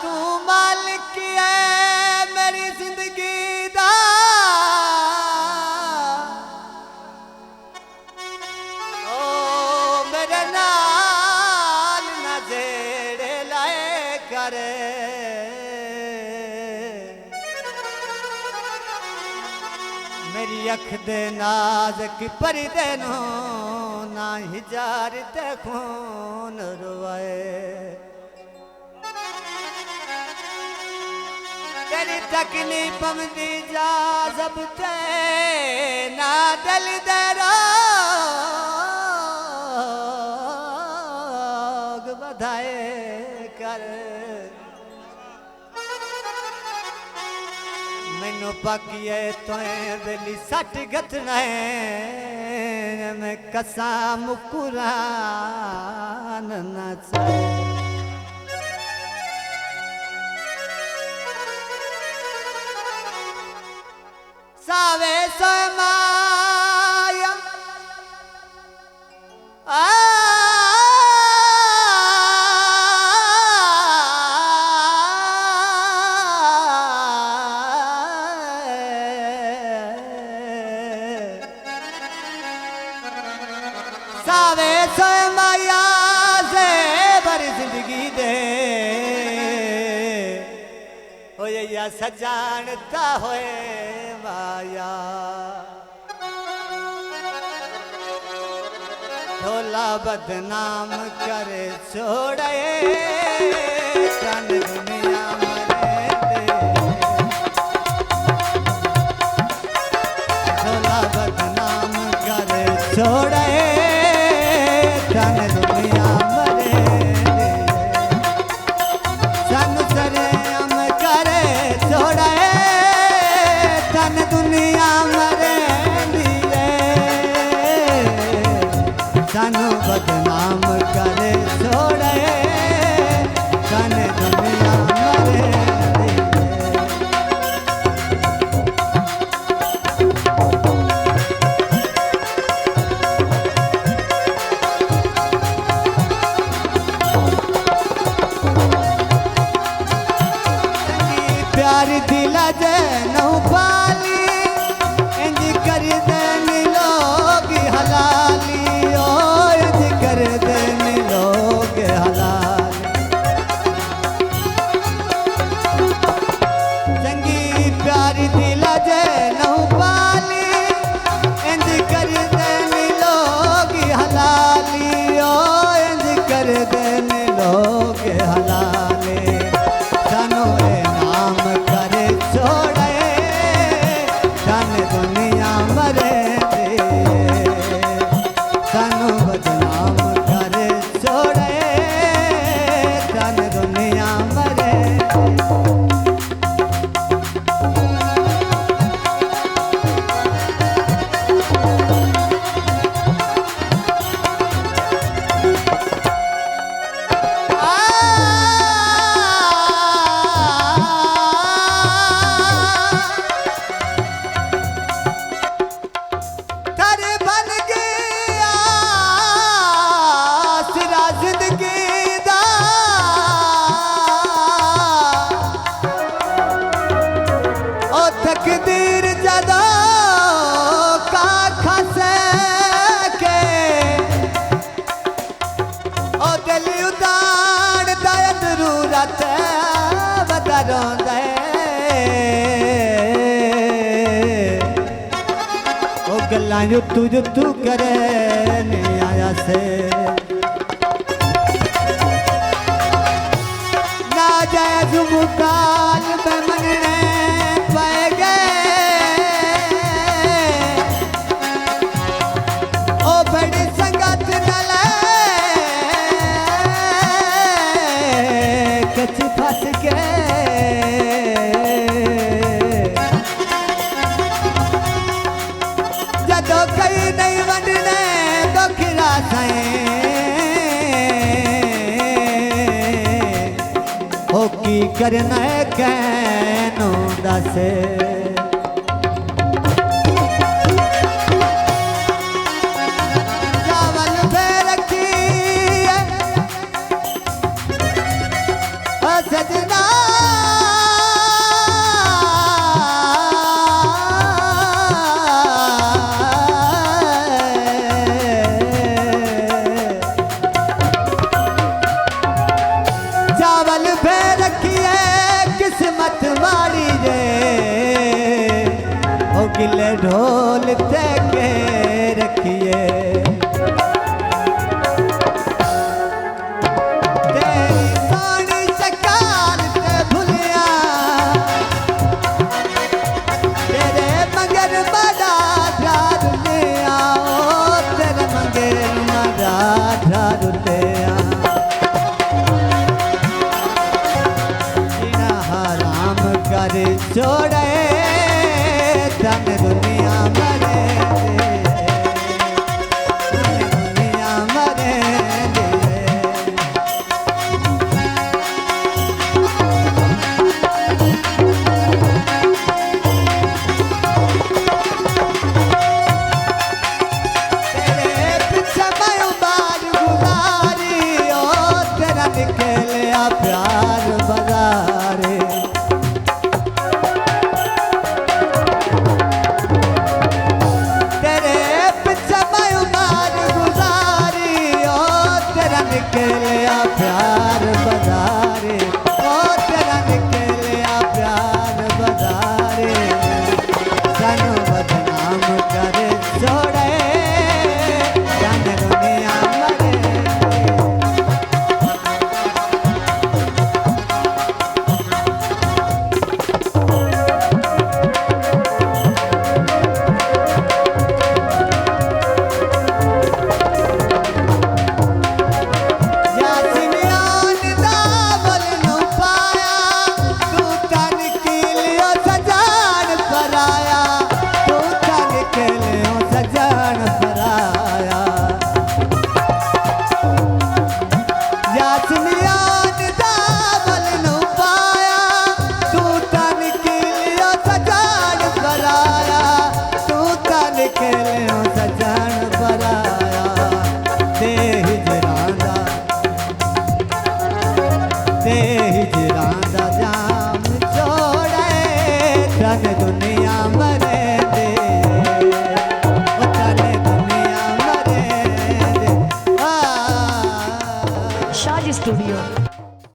तू मालिक है मेरी जिंदगी दा, ओ मेरे नाल ना जेड़े लाए करे। मेरी अख दे नाज़क परदे नो ना हिजार ते खून रुवाए। तेरी तकलीफ पवंदी जा ज़ब्ते ना दिल दे रोग बधाए कर। मैनू पाकिए तोए बेली सट गथना है, मैं कसा मुकुरान न चाहे। सावे समाया सावे समाया से भरी जिंदगी दे हो या सजानता होए माया। ढोला बदनाम करे छोड़े तन दुनिया मरे दे। ढोला बदनाम करे छोड़े तन दुनिया मरे दे। सन सरे हम करे छोड़े तन दुनिया मरे दिए। सानू बदनाम करे छोड़े तन दुनिया मरे दिए। प्यार दिला जे नौ पाली इंज कर देनी लोग हलाली। ओ इंज कर देनी लोग हलाली। चंगी प्यार दिला जे नौ पाली इंज कर देनी लोग हलाली। ओ इंज कर देनी लोग हलाली। सानू नाम करे छोड़े तन दुनिया मरे दे। सानू बदनाम करे छोड़े तन दुनिया मरे दे। तकदीर जदा का खसे के ओ दिल उदान दाय जरूरत बदरों दे। ओ गल्लां जुत्तू जुत्तू करे ने आया से ना जायज़ मुकाल में मनने पाए गए। ओ बड़ी संगत नले कच फस गए। जदों कई नहीं वंडने दुखड़ा साएं हो की करना है कहनो दस चावल पे रखी है ओ सजना चावल पे रखिए किस्मत वाली जे ओ गिले ढोल ते के रखिए तेरी सोनी शक्ल ते भुलिया तेरे मगर बड़ा ध्यान ले आओ तेरे मगर बड़ा ध्यान ले आओ कर छोड़े धन दुनिया मरे धन दुनिया मरे तेरे पीछे मैं बार गुजारी ओ तेरा निकलिया प्यार बाजारे निकलिया प्यार बजारे ओ तेरा निकलिया प्यार बजारे सनु बदनाम करे छोड़े धन दुनिया मरे दे